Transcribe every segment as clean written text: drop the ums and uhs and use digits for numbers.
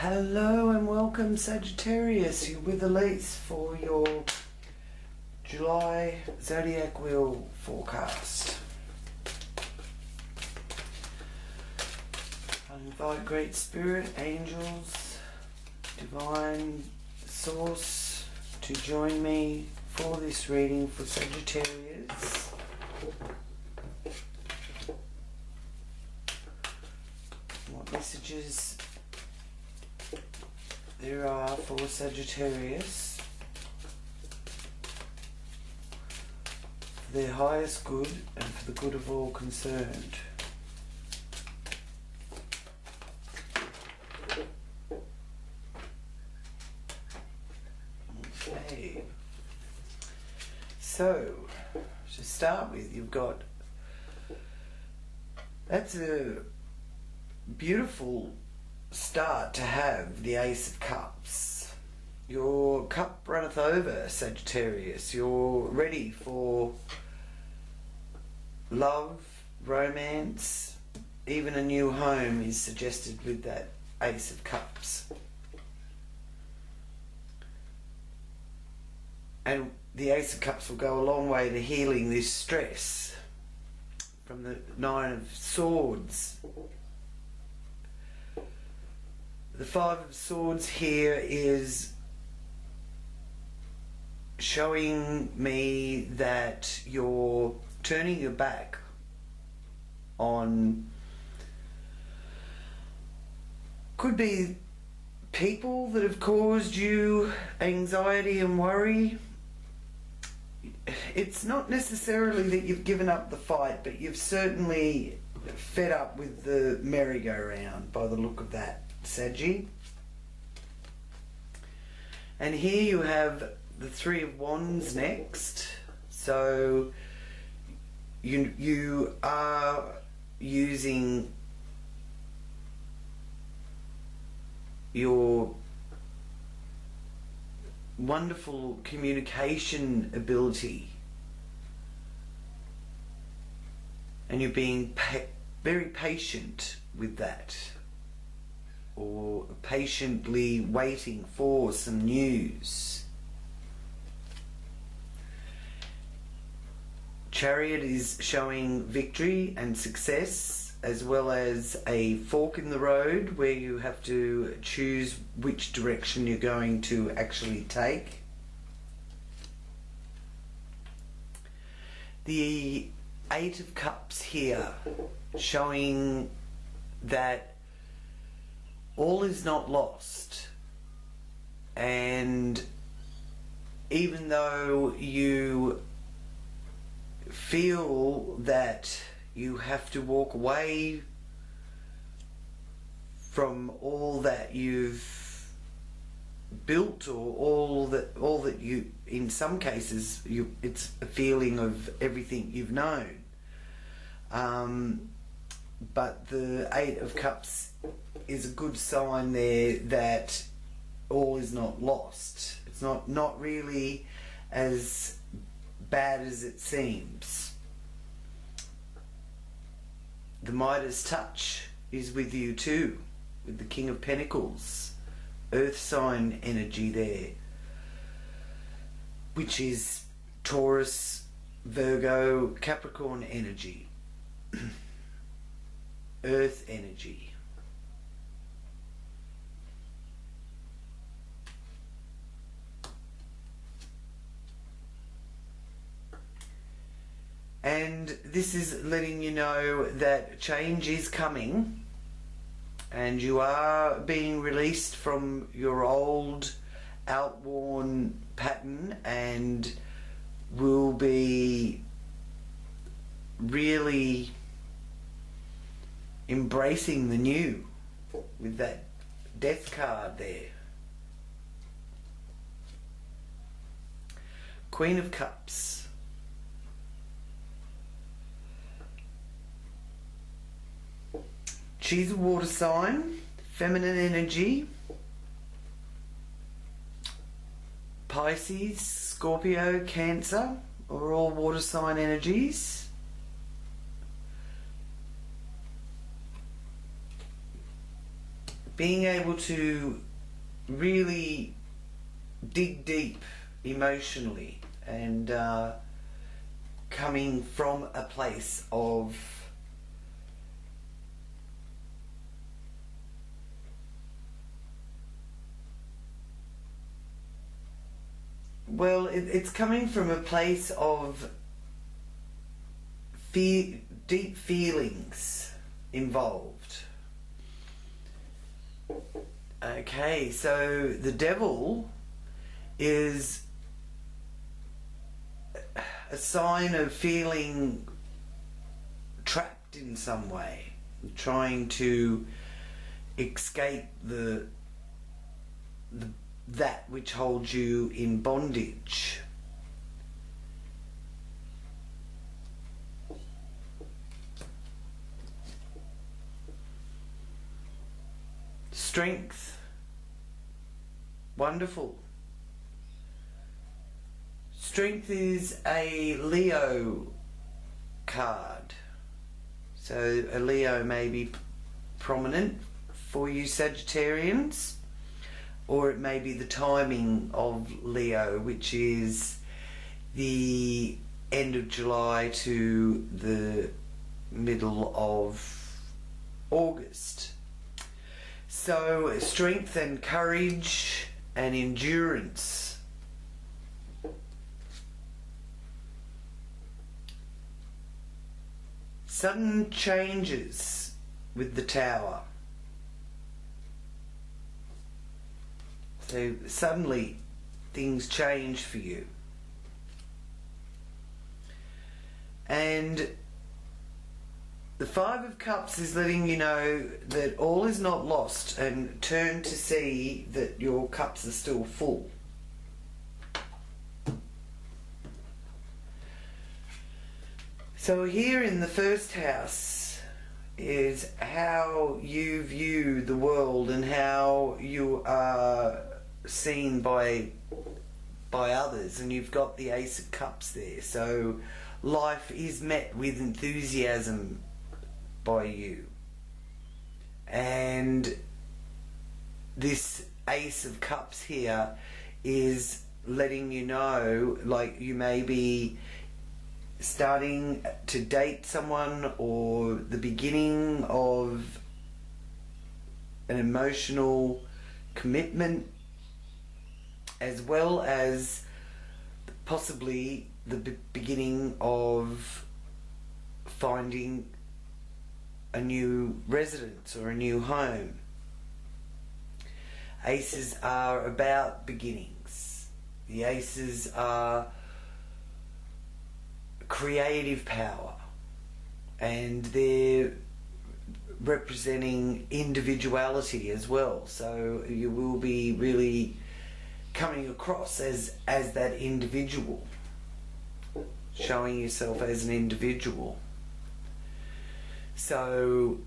Hello and welcome, Sagittarius. You're with Elise for your July Zodiac Wheel forecast. I invite Great Spirit, Angels, Divine Source to join me for this reading for Sagittarius. What messages there are for Sagittarius, for their highest good and for the good of all concerned. Okay, so to start with, you've got, that's a beautiful start to have the Ace of Cups. Your cup runneth over, Sagittarius. You're ready for love, romance, even a new home is suggested with that Ace of Cups. And the Ace of Cups will go a long way to healing this stress from the Nine of Swords. The Five of Swords here is showing me that you're turning your back on, could be people that have caused you anxiety and worry. It's not necessarily that you've given up the fight, but you've certainly fed up with the merry-go-round by the look of that, Saggy. And here you have the Three of Wands next. So you are using your wonderful communication ability, and you're being very patient with that, or patiently waiting for some news. Chariot is showing victory and success, as well as a fork in the road where you have to choose which direction you're going to actually take. The Eight of Cups here showing that all is not lost, and even though you feel that you have to walk away from all that you've built, or all that you, in some cases, it's a feeling of everything you've known. But the Eight of Cups is a good sign there that all is not lost. It's not really as bad as it seems. The Midas touch is with you too, with the King of Pentacles, earth sign energy there, which is Taurus, Virgo, Capricorn energy, earth energy. And this is letting you know that change is coming, and you are being released from your old outworn pattern, and will be really embracing the new with that Death card there. Queen of Cups. She's a water sign, feminine energy. Pisces, Scorpio, Cancer are all water sign energies. being able to really dig deep emotionally and coming from a place of it's coming from a place of deep feelings involved. Okay, so the devil is a sign of feeling trapped in some way, trying to escape that which holds you in bondage. Strength. Wonderful. Strength is a Leo card. So a Leo may be prominent for you Sagittarians, or it may be the timing of Leo, which is the end of July to the middle of August. So strength and courage and endurance. Sudden changes with the Tower. So suddenly things change for you. And the Five of Cups is letting you know that all is not lost, and turn to see that your cups are still full. So here in the first house is how you view the world and how you are seen by others, and you've got the Ace of Cups there. So life is met with enthusiasm by you, and this Ace of Cups here is letting you know, like, you may be starting to date someone, or the beginning of an emotional commitment, as well as possibly the beginning of finding a new residence or a new home. Aces are about beginnings. The aces are creative power, and they're representing individuality as well. So you will be really coming across as that individual, showing yourself as an individual. So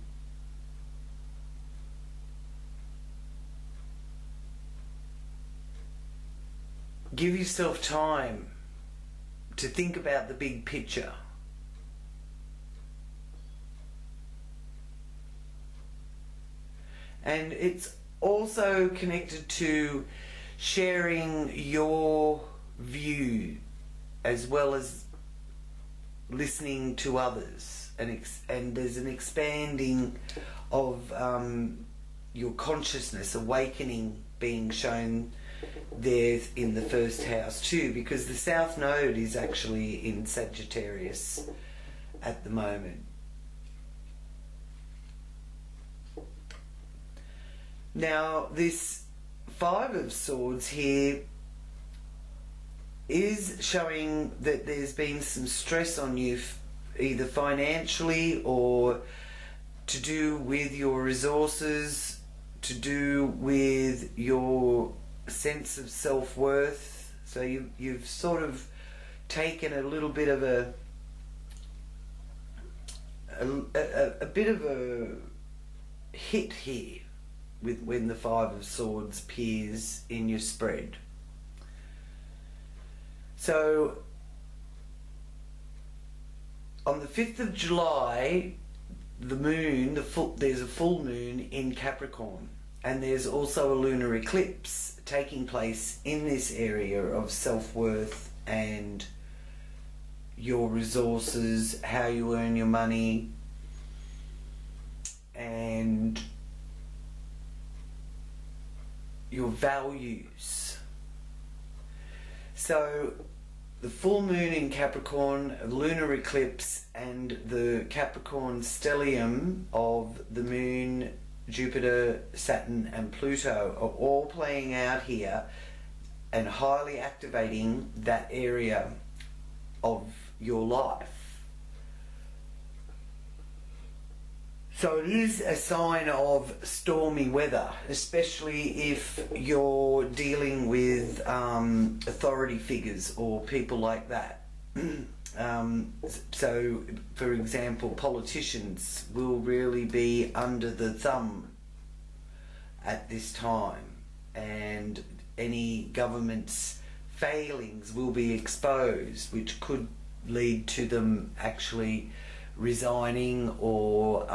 give yourself time to think about the big picture. And it's also connected to sharing your view as well as listening to others, and there's an expanding of your consciousness, awakening being shown there in the first house too, because the South Node is actually in Sagittarius at the moment. Now this Five of Swords here is showing that there's been some stress on you, either financially or to do with your resources, to do with your sense of self-worth. So you've sort of taken a little bit of a bit of a hit here with when the Five of Swords appears in your spread. So on the 5th of July, the moon, there's a full moon in Capricorn, And there's also a lunar eclipse taking place in this area of self-worth and your resources, how you earn your money, and your values. So the full moon in Capricorn, lunar eclipse, and the Capricorn stellium of the moon, Jupiter, Saturn and Pluto are all playing out here and highly activating that area of your life. So it is a sign of stormy weather, especially if you're dealing with authority figures or people like that. So, for example, politicians will really be under the thumb at this time, and any government's failings will be exposed, which could lead to them actually resigning or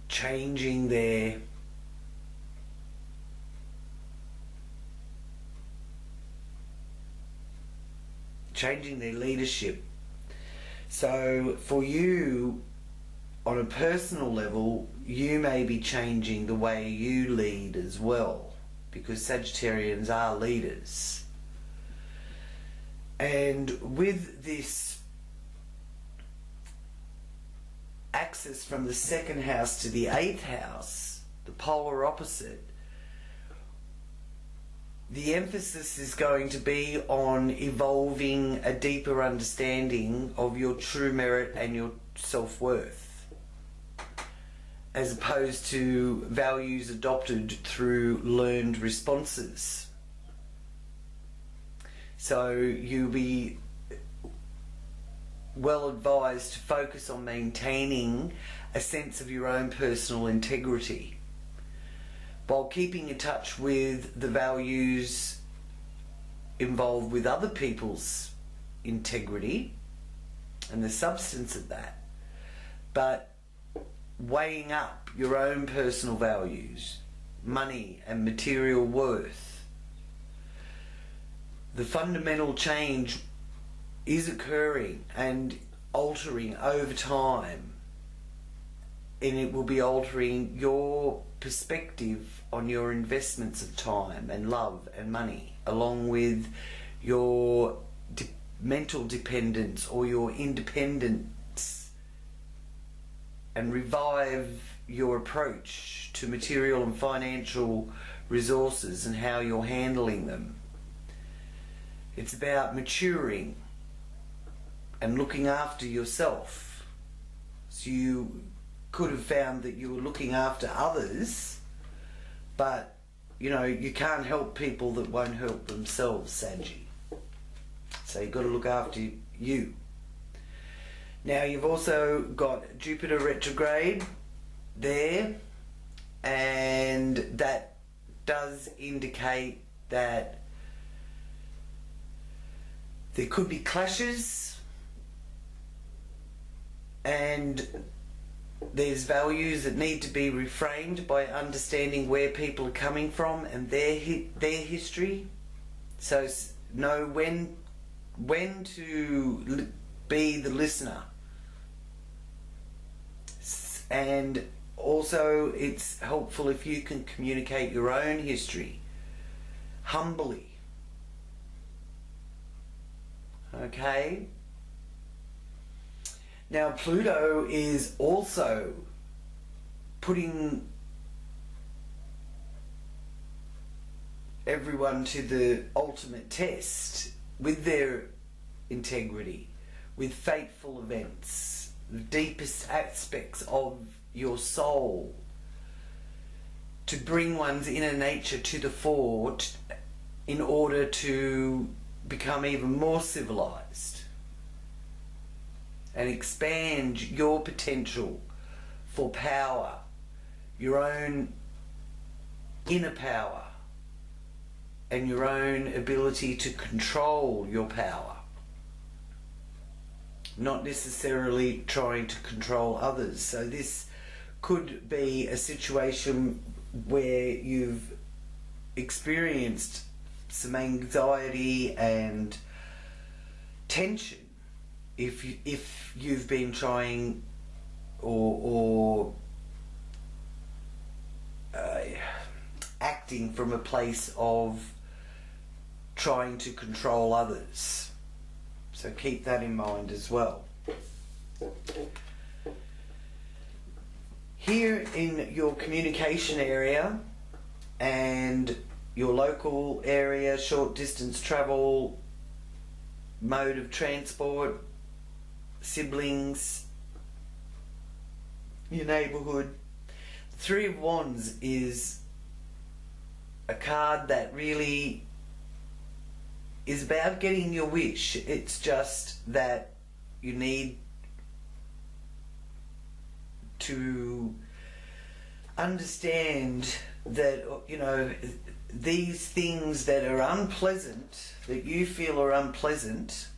changing their leadership. So for you, on a personal level, you may be changing the way you lead as well, because Sagittarians are leaders. And with this axis from the 2nd house to the 8th house, the polar opposite, the emphasis is going to be on evolving a deeper understanding of your true merit and your self-worth, as opposed to values adopted through learned responses. So you'll be well advised to focus on maintaining a sense of your own personal integrity, while keeping in touch with the values involved with other people's integrity and the substance of that, but weighing up your own personal values, money and material worth. The fundamental change is occurring and altering over time, and it will be altering your perspective on your investments of time and love and money, along with your mental dependence or your independence, and revive your approach to material and financial resources and how you're handling them. It's about maturing and looking after yourself. So you could have found that you were looking after others, but you know, you can't help people that won't help themselves, Saggy. So you've got to look after you. Now you've also got Jupiter retrograde there, and that does indicate that there could be clashes, and there's values that need to be reframed by understanding where people are coming from and their history. So know when to be the listener. And also it's helpful if you can communicate your own history humbly. Okay? Now Pluto is also putting everyone to the ultimate test with their integrity, with fateful events, the deepest aspects of your soul, to bring one's inner nature to the fore in order to become even more civilized and expand your potential for power, your own inner power and your own ability to control your power. not necessarily trying to control others. So this could be a situation where you've experienced some anxiety and tension if you've been trying or acting from a place of trying to control others. So keep that in mind as well. Here in your communication area and your local area, short distance travel, mode of transport, siblings, your neighbourhood, Three of Wands is a card that really is about getting your wish. It's just that you need to understand that, you know, these things that are unpleasant, that you feel are unpleasant,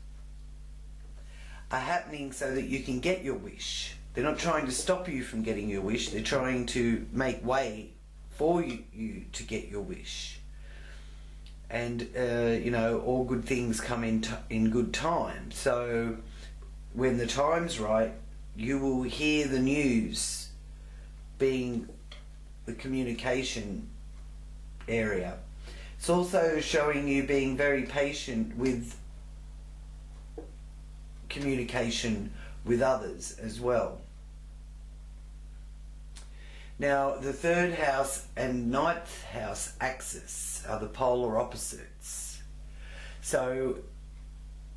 are happening so that you can get your wish. They're not trying to stop you from getting your wish. They're trying to make way for you to get your wish. And you know, all good things come in good time. So when the time's right, you will hear the news, being the communication area. It's also showing you being very patient with communication with others as well. Now, the third house and ninth house axis are the polar opposites. So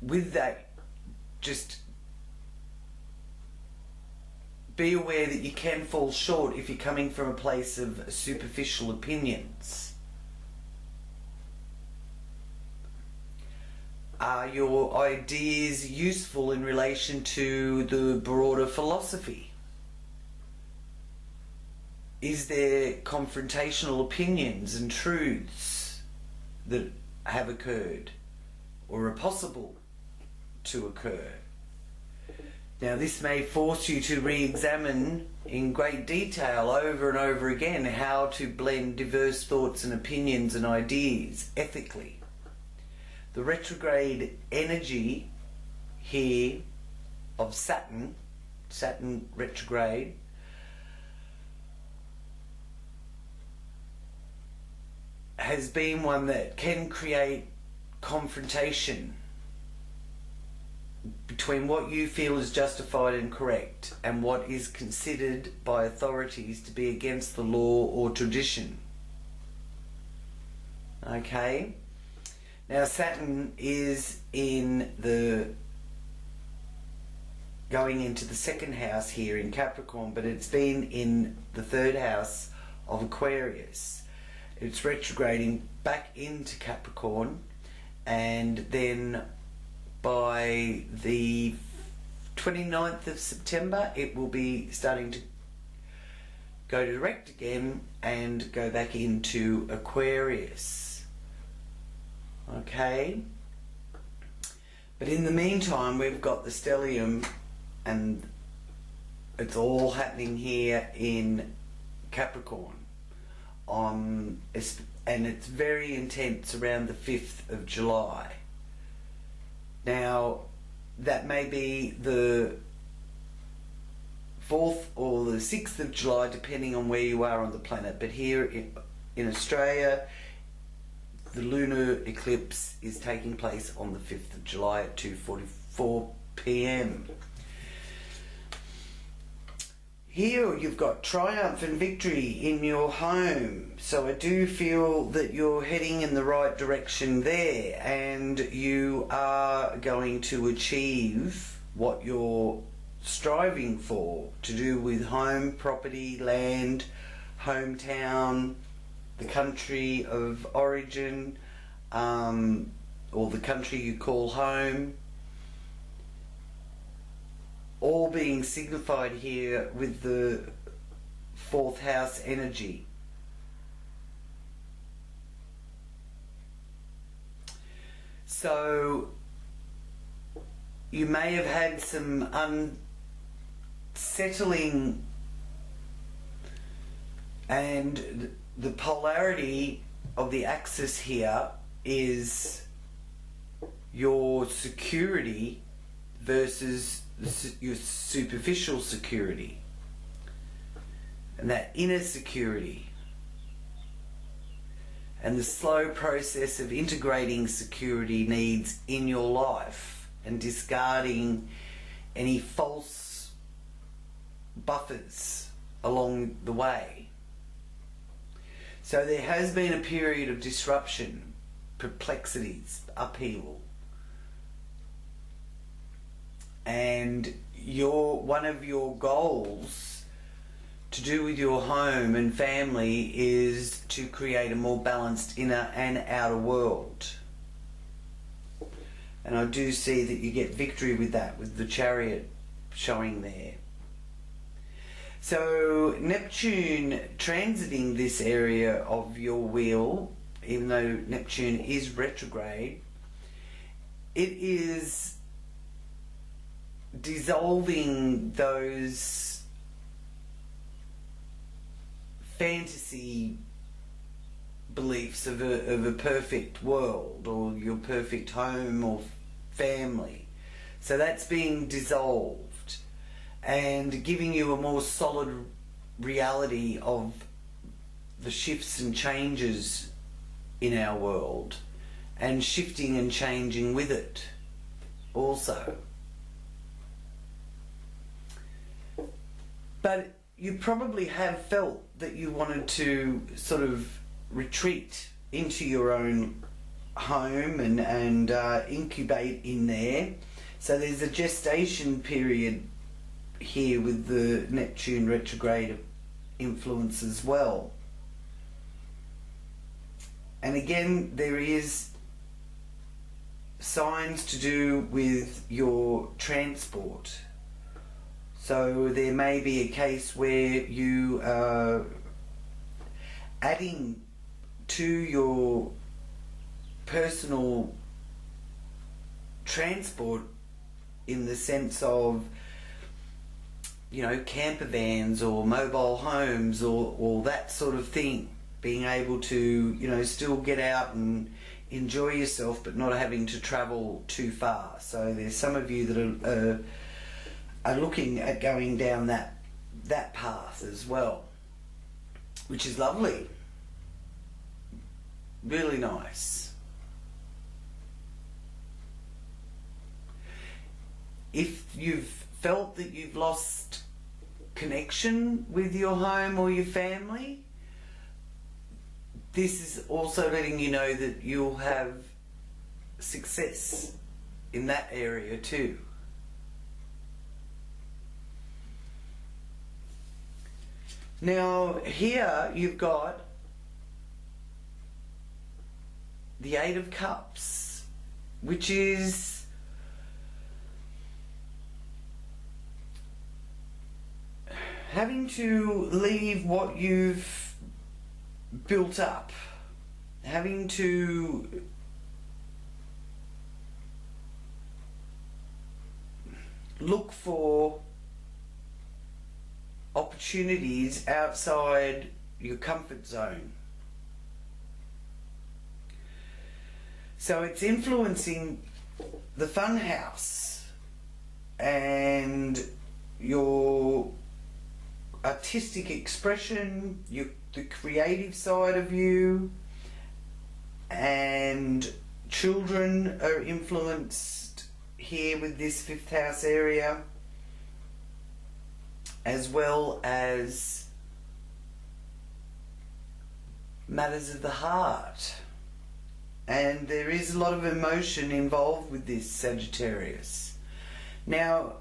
with that, just be aware that you can fall short if you're coming from a place of superficial opinions. Are your ideas useful in relation to the broader philosophy? Is there confrontational opinions and truths that have occurred or are possible to occur? Now, this may force you to re-examine in great detail over and over again how to blend diverse thoughts and opinions and ideas ethically. The retrograde energy here of Saturn retrograde, has been one that can create confrontation between what you feel is justified and correct and what is considered by authorities to be against the law or tradition. Okay? Now, Saturn is going into the second house here in Capricorn, but it's been in the third house of Aquarius. It's retrograding back into Capricorn, and then by the 29th of September it will be starting to go direct again and go back into Aquarius. Okay, but in the meantime we've got the stellium, and it's all happening here in Capricorn and it's very intense around the 5th of July. Now, that may be the 4th or the 6th of July, depending on where you are on the planet. But here in Australia, the lunar eclipse is taking place on the 5th of July at 2:44 p.m. Here you've got triumph and victory in your home. So I do feel that you're heading in the right direction there, and you are going to achieve what you're striving for, to do with home, property, land, hometown, the country of origin, or the country you call home. All being signified here with the 4th house energy. So you may have had some unsettling, and the polarity of the axis here is your security versus your superficial security, and that inner security, and the slow process of integrating security needs in your life and discarding any false buffers along the way. So there has been a period of disruption, perplexities, upheaval, and one of your goals to do with your home and family is to create a more balanced inner and outer world. And I do see that you get victory with that, with the Chariot showing there. So Neptune transiting this area of your wheel, even though Neptune is retrograde, it is dissolving those fantasy beliefs of a perfect world, or your perfect home or family. So that's being dissolved and giving you a more solid reality of the shifts and changes in our world, and shifting and changing with it also. But you probably have felt that you wanted to sort of retreat into your own home and incubate in there. So there's a gestation period here with the Neptune retrograde influence as well. And again, there is signs to do with your transport. So there may be a case where you are adding to your personal transport in the sense of, you know, camper vans or mobile homes or that sort of thing. Being able to, you know, still get out and enjoy yourself, but not having to travel too far. So there's some of you that are looking at going down that path as well, which is lovely, really nice. If you've felt that you've lost connection with your home or your family, this is also letting you know that you'll have success in that area too. Now here you've got the Eight of Cups, which is having to leave what you've built up, having to look for opportunities outside your comfort zone. So it's influencing the fun house and your artistic expression, the creative side of you, and children are influenced here with this fifth house area, as well as matters of the heart. And there is a lot of emotion involved with this, Sagittarius. Now,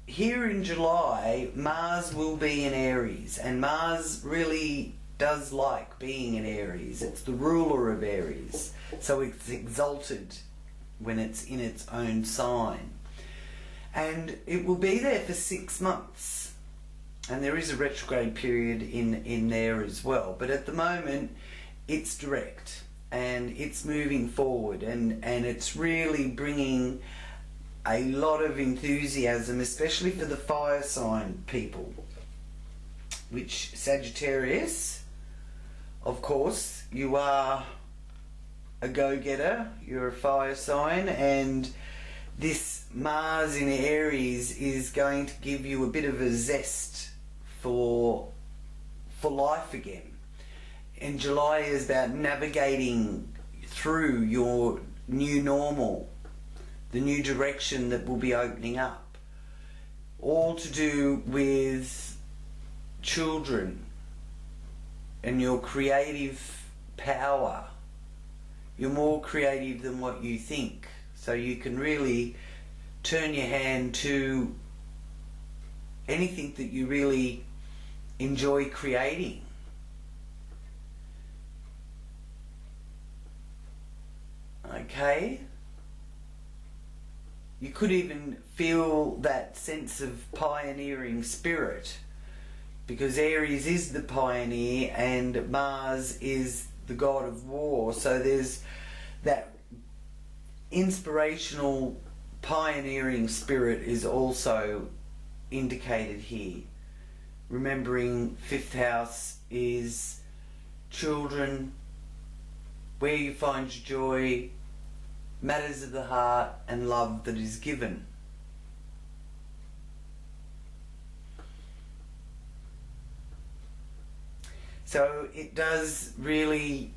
here in July, Mars will be in Aries, and Mars really does like being in Aries. It's the ruler of Aries, so it's exalted when it's in its own sign. And it will be there for 6 months. And there is a retrograde period in there as well. But at the moment, it's direct and it's moving forward, and it's really bringing a lot of enthusiasm, especially for the fire sign people, which Sagittarius, of course, you are a go-getter, you're a fire sign, and this Mars in Aries is going to give you a bit of a zest for life again. And July is about navigating through your new normal, the new direction that will be opening up, all to do with children and your creative power. You're more creative than what you think, so you can really turn your hand to anything that you really enjoy creating. Okay? You could even feel that sense of pioneering spirit, because Aries is the pioneer and Mars is the god of war, so there's that inspirational pioneering spirit is also indicated here. Remembering fifth house is children, where you find your joy, matters of the heart, and love that is given. So it does really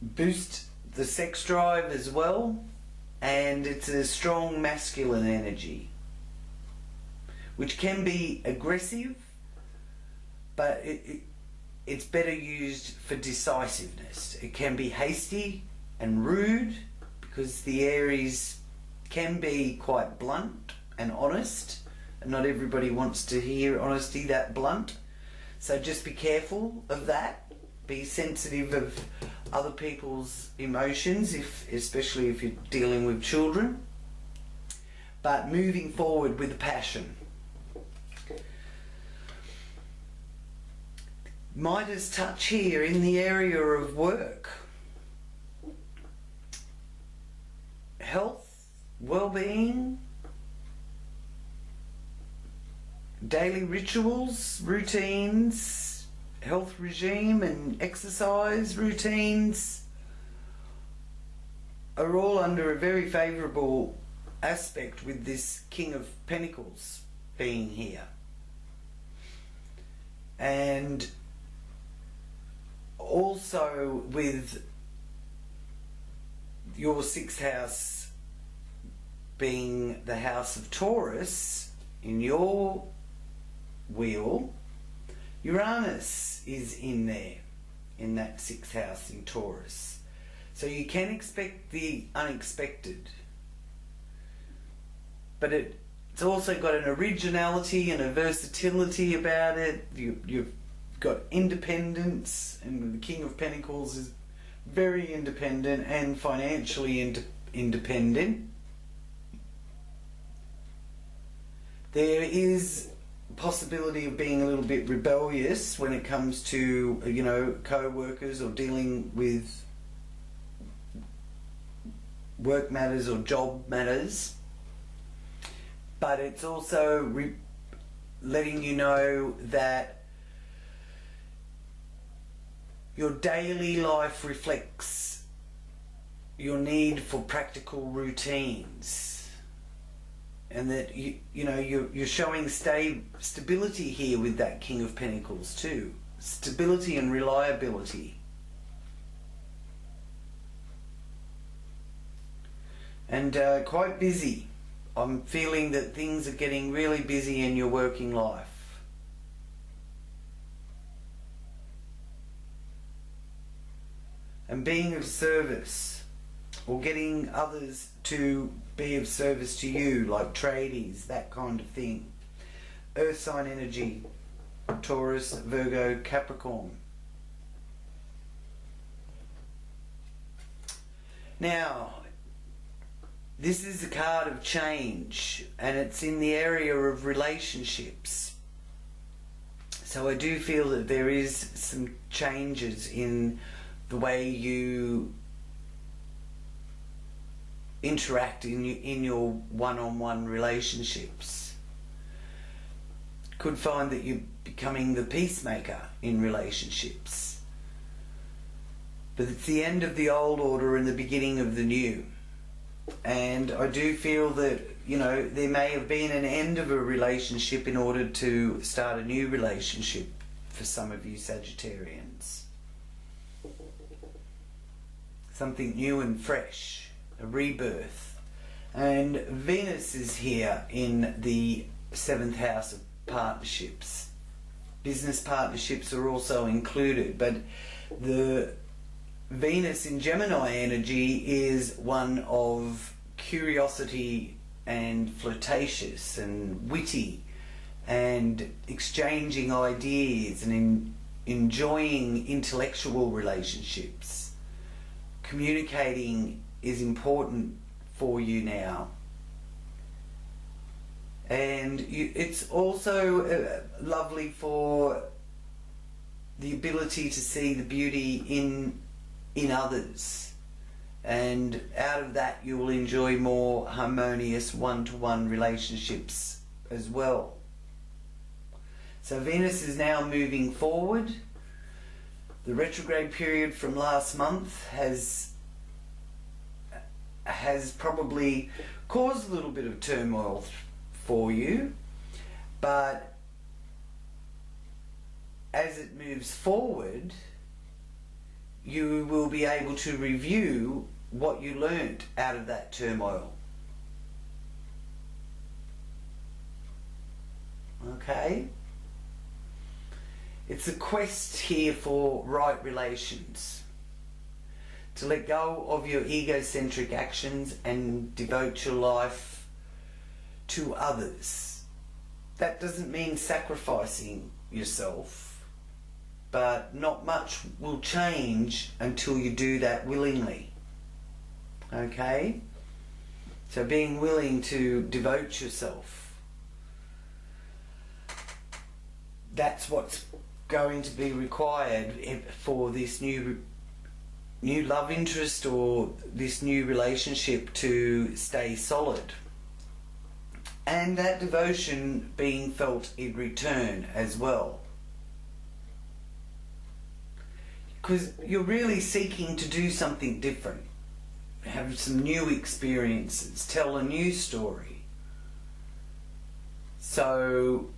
boost the sex drive as well, and it's a strong masculine energy, which can be aggressive, but it's better used for decisiveness. It can be hasty and rude, because the Aries can be quite blunt and honest, and not everybody wants to hear honesty that blunt. So just be careful of that. Be sensitive of other people's emotions, especially if you're dealing with children. But moving forward with passion. Midas touch here in the area of work. Health, well-being, daily rituals, routines, health regime and exercise routines are all under a very favourable aspect with this King of Pentacles being here. And also with your sixth house being the house of Taurus in your wheel, Uranus is in there, in that sixth house in Taurus. So you can expect the unexpected. But it's also got an originality and a versatility about it. You've got independence, and the King of Pentacles is very independent and financially independent. There is a possibility of being a little bit rebellious when it comes to, you know, co-workers or dealing with work matters or job matters. But it's also letting you know that your daily life reflects your need for practical routines, and that you're showing stability here with that King of Pentacles too. Stability and reliability. And quite busy. I'm feeling that things are getting really busy in your working life. And being of service, or getting others to be of service to you, like tradies, that kind of thing. Earth sign energy, Taurus, Virgo, Capricorn. Now, this is a card of change, and it's in the area of relationships. So I do feel that there is some changes in the way you interact in your one-on-one relationships. Could find that you're becoming the peacemaker in relationships. But it's the end of the old order and the beginning of the new. And I do feel that, you know, there may have been an end of a relationship in order to start a new relationship for some of you Sagittarians. Something new and fresh, a rebirth. And Venus is here in the 7th house of partnerships. Business partnerships are also included, but the Venus in Gemini energy is one of curiosity and flirtatious and witty and exchanging ideas and enjoying intellectual relationships. Communicating is important for you now. And it's also lovely for the ability to see the beauty in others. And out of that you will enjoy more harmonious one-to-one relationships as well. So Venus is now moving forward. The retrograde period from last month has probably caused a little bit of turmoil for you, but as it moves forward, you will be able to review what you learnt out of that turmoil. Okay? It's a quest here for right relations. To let go of your egocentric actions and devote your life to others. That doesn't mean sacrificing yourself, but not much will change until you do that willingly. Okay? So being willing to devote yourself, that's what's going to be required for this new love interest or this new relationship to stay solid. And that devotion being felt in return as well. Because you're really seeking to do something different. Have some new experiences. Tell a new story. So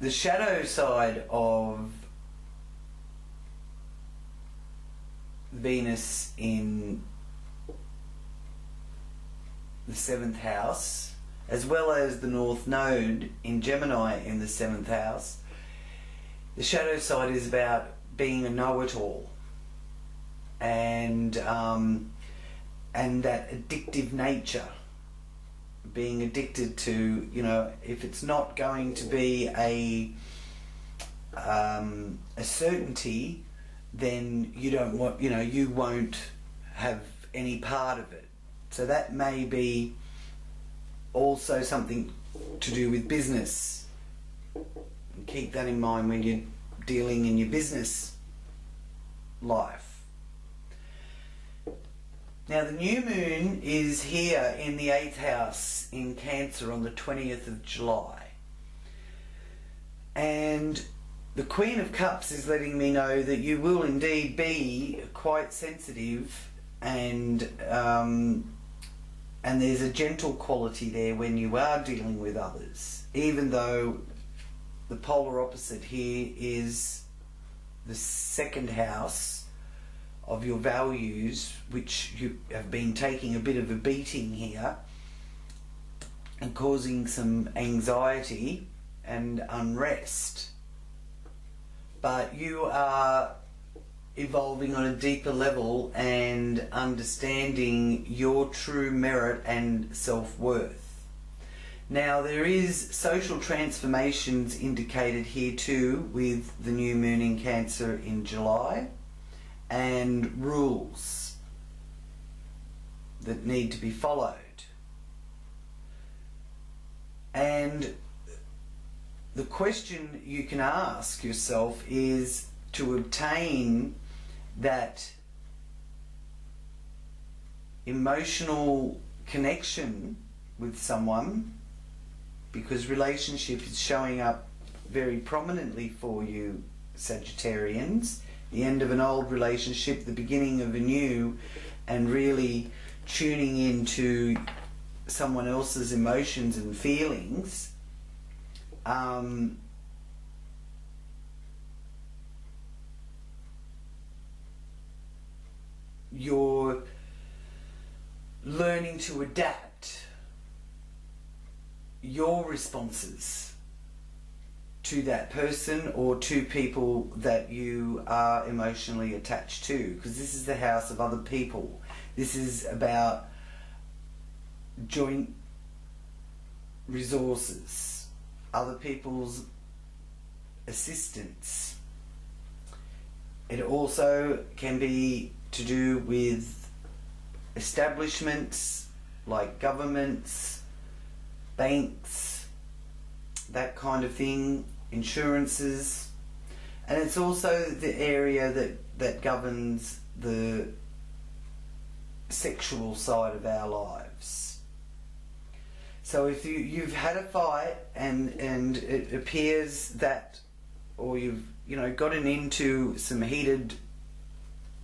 the shadow side of Venus in the 7th house, as well as the North Node in Gemini in the 7th house, the shadow side is about being a know-it-all and that addictive nature, being addicted to, you know, if it's not going to be a certainty, then you don't want, you know, you won't have any part of it. So that may be also something to do with business. And keep that in mind when you're dealing in your business life. Now the new moon is here in the 8th house in Cancer on the 20th of July. And the Queen of Cups is letting me know that you will indeed be quite sensitive and there's a gentle quality there when you are dealing with others, even though the polar opposite here is the 2nd house of your values, which you have been taking a bit of a beating here and causing some anxiety and unrest. But you are evolving on a deeper level and understanding your true merit and self-worth. Now there is social transformations indicated here too with the new moon in Cancer in July, and rules that need to be followed. And the question you can ask yourself is, to obtain that emotional connection with someone, because relationship is showing up very prominently for you, Sagittarians. The end of an old relationship, the beginning of a new, and really tuning into someone else's emotions and feelings. You're learning to adapt your responses to that person or to people that you are emotionally attached to, because this is the house of other people. This is about joint resources, other people's assistance. It also can be to do with establishments like governments, banks, that kind of thing, insurances. And it's also the area that governs the sexual side of our lives. So if you've had a fight and it appears that, or you've gotten into some heated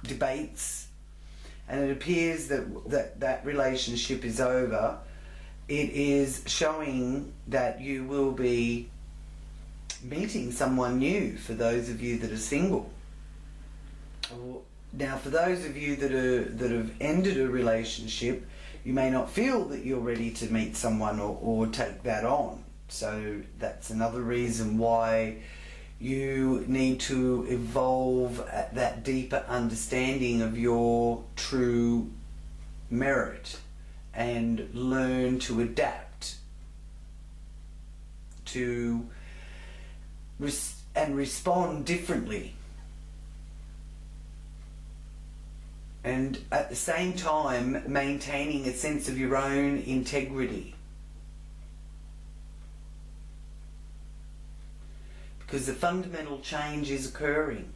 debates, and it appears that relationship is over, it is showing that you will be meeting someone new, for those of you that are single. Now, for those of you that have ended a relationship, you may not feel that you're ready to meet someone or take that on. So that's another reason why you need to evolve at that deeper understanding of your true merit and learn to adapt to and respond differently. And at the same time, maintaining a sense of your own integrity. Because the fundamental change is occurring.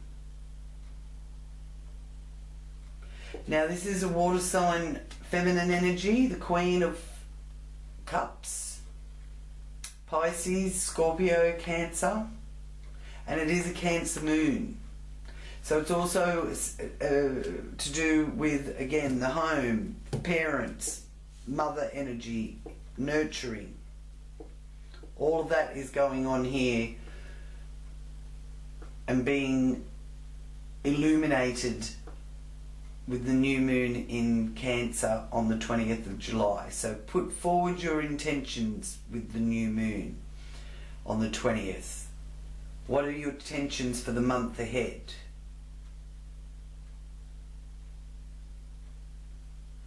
Now, this is a water sign, feminine energy, the Queen of Cups, Pisces, Scorpio, Cancer, and it is a Cancer moon. So it's also to do with, again, the home, parents, mother energy, nurturing. All of that is going on here and being illuminated with the new moon in Cancer on the 20th of July. So put forward your intentions with the new moon on the 20th. What are your intentions for the month ahead?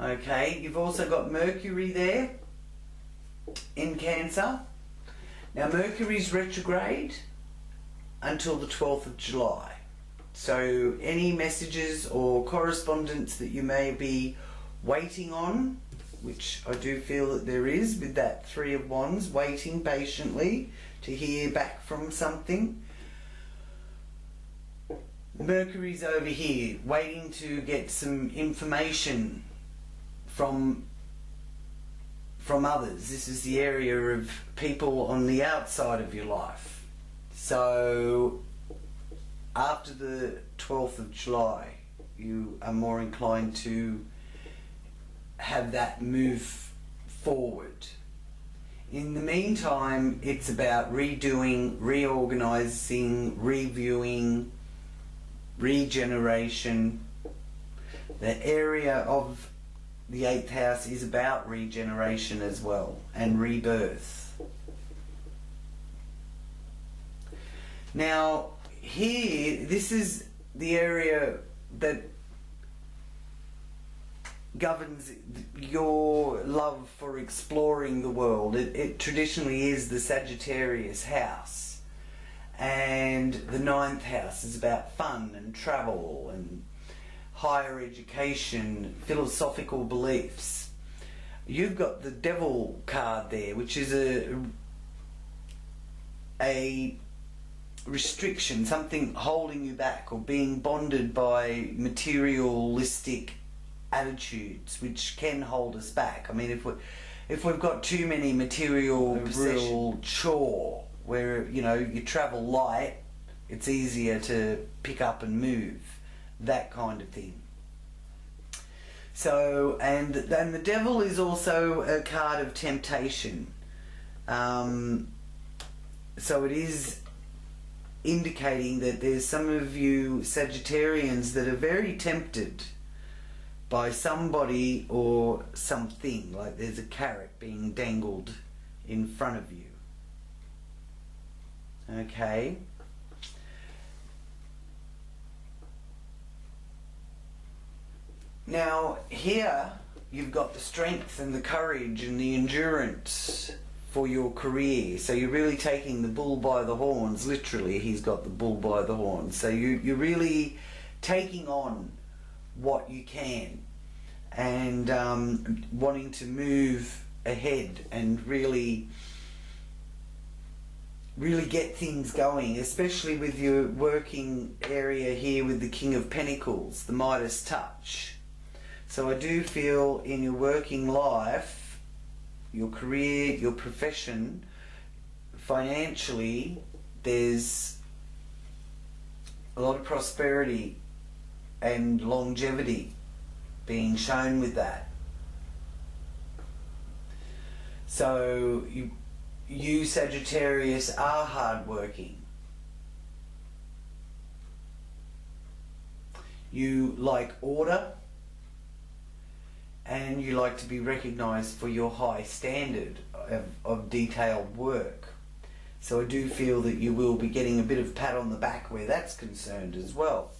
Okay, you've also got Mercury there in Cancer. Now, Mercury's retrograde until the 12th of July. So any messages or correspondence that you may be waiting on, which I do feel that there is with that Three of Wands, waiting patiently to hear back from something. Mercury's over here, waiting to get some information from others. This is the area of people on the outside of your life. So after the 12th of July, you are more inclined to have that move forward. In the meantime, it's about redoing, reorganizing, reviewing, regeneration. The area of the 8th house is about regeneration as well, and rebirth. Now, here, this is the area that governs your love for exploring the world. It traditionally is the Sagittarius house, and the 9th house is about fun and travel and higher education, philosophical beliefs. You've got the Devil card there, which is a restriction, something holding you back or being bonded by materialistic attitudes which can hold us back. I mean, if we've got too many material, real chore where, you know, you travel light, it's easier to pick up and move, that kind of thing. So, and then the devil is also a card of temptation. So it is indicating that there's some of you Sagittarians that are very tempted by somebody or something, like there's a carrot being dangled in front of you. Okay. Now here you've got the strength and the courage and the endurance for your career. So you're really taking the bull by the horns. Literally, he's got the bull by the horns. So you're really taking on what you can and wanting to move ahead and really get things going, especially with your working area here with the King of Pentacles, the Midas touch. So I do feel in your working life, your career, your profession, financially, there's a lot of prosperity and longevity being shown with that. So you Sagittarius are hardworking. You like order, and you like to be recognised for your high standard of detailed work. So I do feel that you will be getting a bit of pat on the back where that's concerned as well.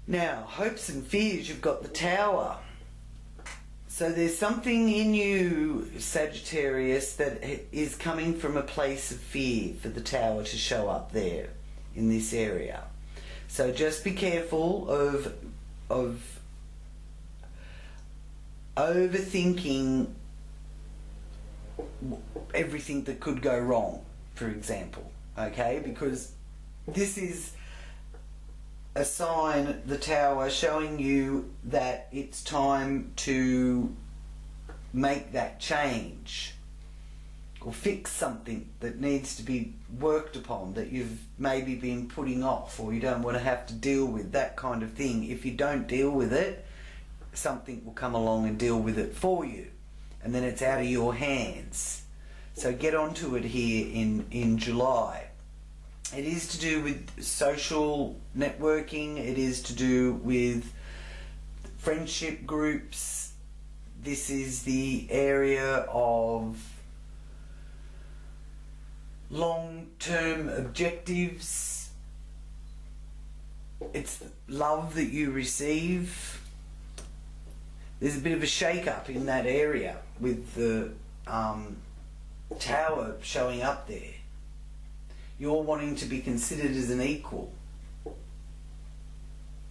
Now, hopes and fears, you've got the Tower. So there's something in you, Sagittarius, that is coming from a place of fear for the Tower to show up there in this area. So just be careful of overthinking everything that could go wrong, for example, okay? Because this is a sign, the Tower, showing you that it's time to make that change or fix something that needs to be worked upon that you've maybe been putting off, or you don't want to have to deal with, that kind of thing. If you don't deal with it, something will come along and deal with it for you, and then it's out of your hands. So get onto it here in July. It is to do with social networking, it is to do with friendship groups. This is the area of long-term objectives. It's love that you receive. There's a bit of a shake-up in that area with the Tower showing up there. You're wanting to be considered as an equal.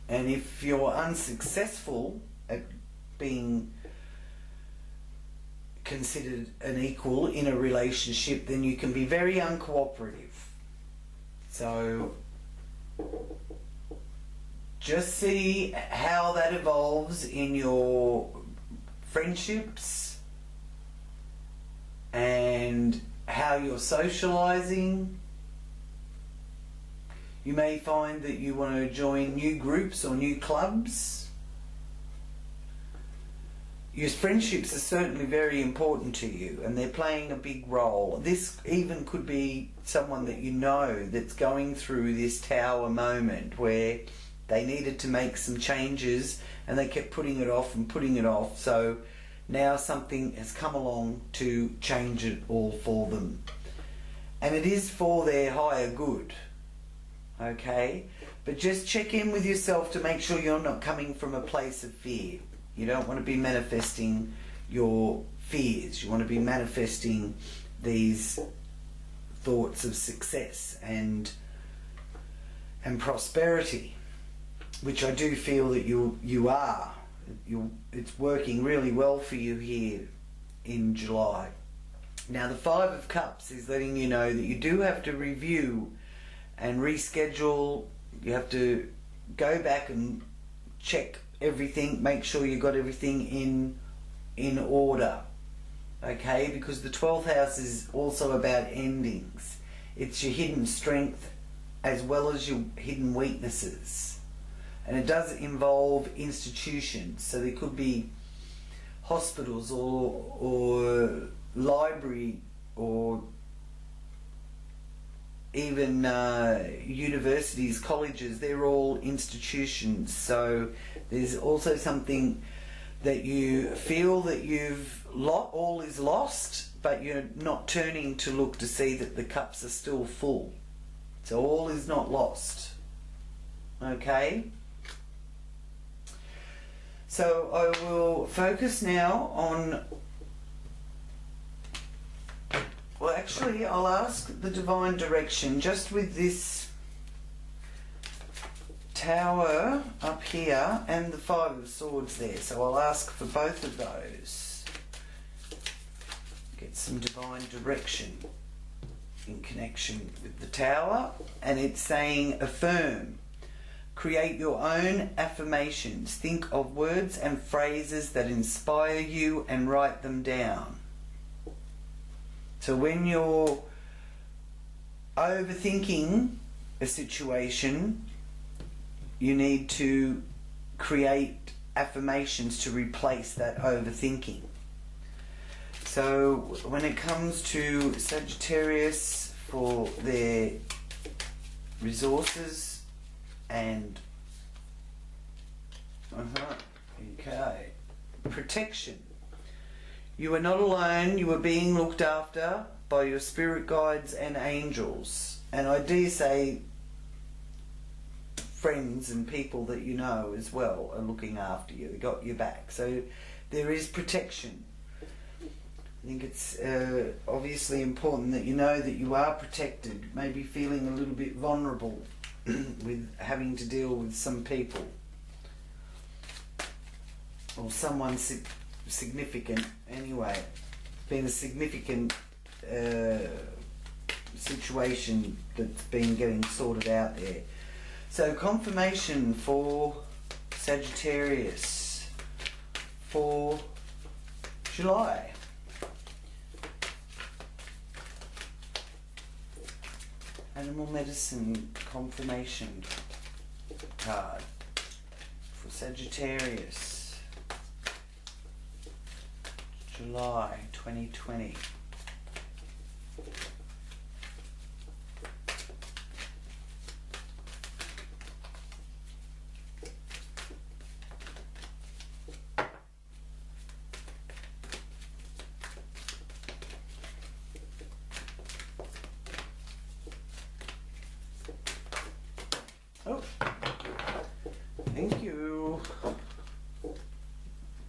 And if you're unsuccessful at being considered an equal in a relationship, then you can be very uncooperative. So just see how that evolves in your friendships and how you're socializing. You may find that you want to join new groups or new clubs. Your friendships are certainly very important to you, and they're playing a big role. This even could be someone that you know that's going through this Tower moment where they needed to make some changes and they kept putting it off and putting it off. So now something has come along to change it all for them. And it is for their higher good. Okay, but just check in with yourself to make sure you're not coming from a place of fear. You don't want to be manifesting your fears. You want to be manifesting these thoughts of success and prosperity, which I do feel that you are. It's working really well for you here in July. Now the Five of Cups is letting you know that you do have to review and reschedule. You have to go back and check everything, make sure you got everything in order. Okay, because the 12th house is also about endings. It's your hidden strength as well as your hidden weaknesses. And it does involve institutions. So there could be hospitals or library or even universities, colleges. They're all institutions. So there's also something that you feel that all is lost, but you're not turning to look to see that the cups are still full. So all is not lost. Okay? So I will focus now on... Well, actually, I'll ask the divine direction just with this Tower up here and the Five of Swords there. So I'll ask for both of those. Get some divine direction in connection with the Tower. And it's saying affirm. Create your own affirmations. Think of words and phrases that inspire you and write them down. So when you're overthinking a situation, you need to create affirmations to replace that overthinking. So when it comes to Sagittarius for their resources and okay, protection. You are not alone, you are being looked after by your spirit guides and angels. And I dare say friends and people that you know as well are looking after you, they got your back. So there is protection. I think it's obviously important that you know that you are protected, maybe feeling a little bit vulnerable with having to deal with some people or someone significant anyway. Been a significant situation that's been getting sorted out there. So confirmation for Sagittarius for July. Animal medicine confirmation card for Sagittarius, July 2020. Oh, thank you.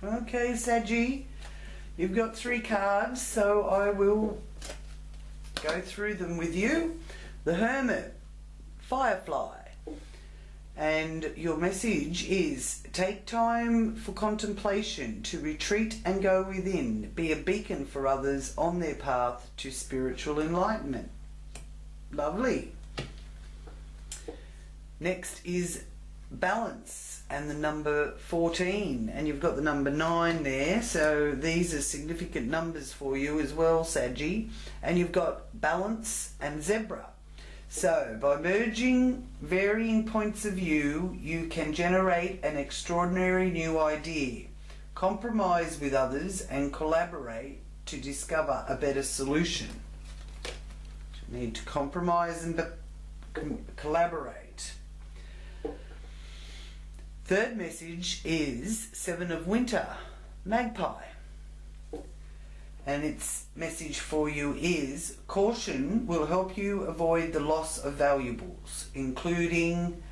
Okay, Saggy, you've got 3 cards, so I will go through them with you. The Hermit, Firefly, and your message is take time for contemplation, to retreat and go within, be a beacon for others on their path to spiritual enlightenment. Lovely. Next is Balance and the number 14, and you've got the number 9 there, so these are significant numbers for you as well, Saggy. And you've got Balance and Zebra. So by merging varying points of view, you can generate an extraordinary new idea, compromise with others and collaborate to discover a better solution. You need to compromise and collaborate. Third message is 7 of Winter, Magpie. And its message for you is caution will help you avoid the loss of valuables, including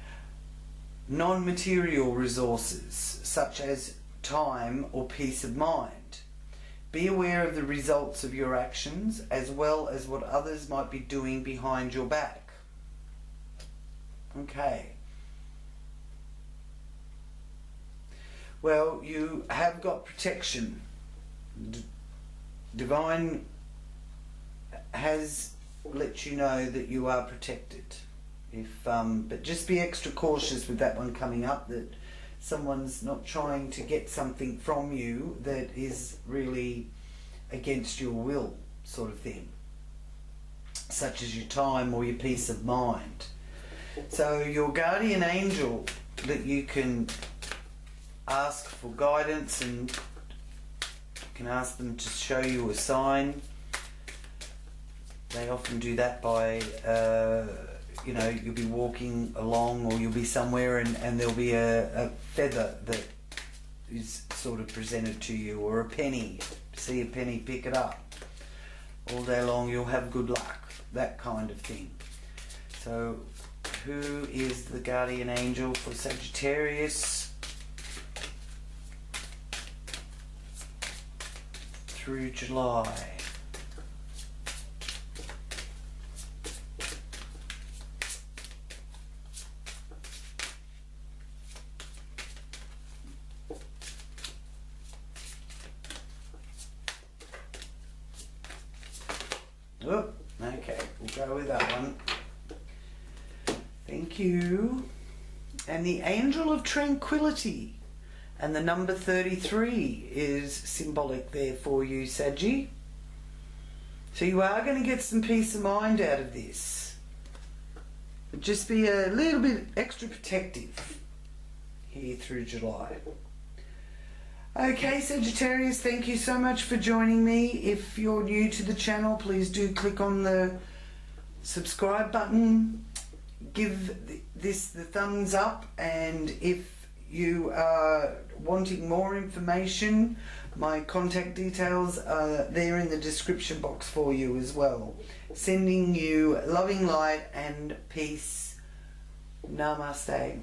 non-material resources such as time or peace of mind. Be aware of the results of your actions as well as what others might be doing behind your back. Okay. Well, you have got protection. Divine has let you know that you are protected. But just be extra cautious with that one coming up, that someone's not trying to get something from you that is really against your will, sort of thing, such as your time or your peace of mind. So your guardian angel that you can ask for guidance, and you can ask them to show you a sign. They often do that by you'll be walking along, or you'll be somewhere and there'll be a feather that is sort of presented to you, or a penny. See a penny, pick it up. All day long you'll have good luck, that kind of thing. So who is the guardian angel for Sagittarius through July? Oh, okay, we'll go with that one. Thank you. And the Angel of Tranquility, and the number 33 is symbolic there for you, Saggy. So you are going to get some peace of mind out of this. But just be a little bit extra protective here through July. Okay, Sagittarius, thank you so much for joining me. If you're new to the channel, please do click on the subscribe button. Give this the thumbs up, and if you are wanting more information, my contact details are there in the description box for you as well. Sending you loving light and peace. Namaste.